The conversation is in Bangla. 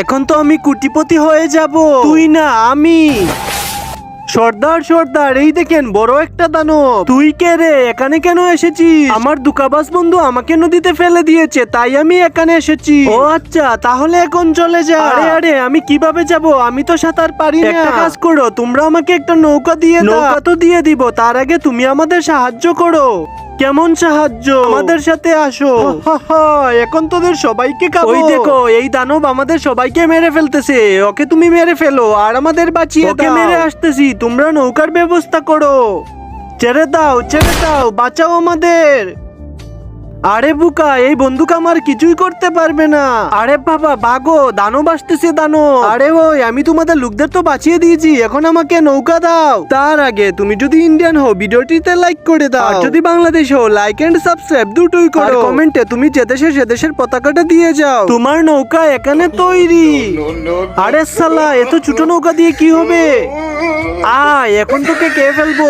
এখন তো আমি কোটিপতি হয়ে যাব। তুই না, আমি। সর্দার সর্দার, এই দেখেন বড় একটা দানব। তুই কে রে? এখানে কেন এসেছিস? আমার দুকাবাস বন্ধু আমাকে নদীতে ফেলে দিয়েছে, তাই আমি এখানে এসেছি। ও আচ্ছা, তাহলে এখন চলে যা। আরে আরে, আমি কিভাবে যাব? আমি তো সাঁতার পারি না। একটা কাজ করো, তোমরা আমাকে একটা নৌকা দিয়ে দাও। নৌকা তো দিয়ে দিব, তার আগে তুমি আমাদের সাহায্য করো। কেমন সাহায্য? আমাদের সাথে আসো। এখন তোদের সবাইকে খাবো। ওই দেখো, এই দানব আমাদের সবাইকে মেরে ফেলতেছে। ওকে তুমি মেরে ফেলো আর আমাদের বাঁচিয়ে দাও। ওকে মেরে আসতেছি, তোমরা নৌকার ব্যবস্থা করো। ছেড়ে দাও, ছেড়ে দাও, বাঁচাও আমাদের। আরে বুকা, এই বন্দুক আমার কিছুই করতে পারবে না। আরে বাবা ভাগো, দানব আসতেছে, দানব। আরে ওই, আমি তোমাদের লোকদের তো বাঁচিয়ে দিয়েছি, এখন আমাকে নৌকা দাও। তার আগে তুমি যদি ইন্ডিয়ান হও ভিডিওটিতে লাইক করে দাও, আর যদি বাংলাদেশ হও লাইক এন্ড সাবস্ক্রাইব দুটোই করো। আর কমেন্টে তুমি যে দেশের পতাকাটা দিয়ে যাও। তোমার নৌকা এখানে তৈরি। আরে সালা, এত ছোট নৌকা দিয়ে কি হবে? এখন তোকে কে ফেলবো।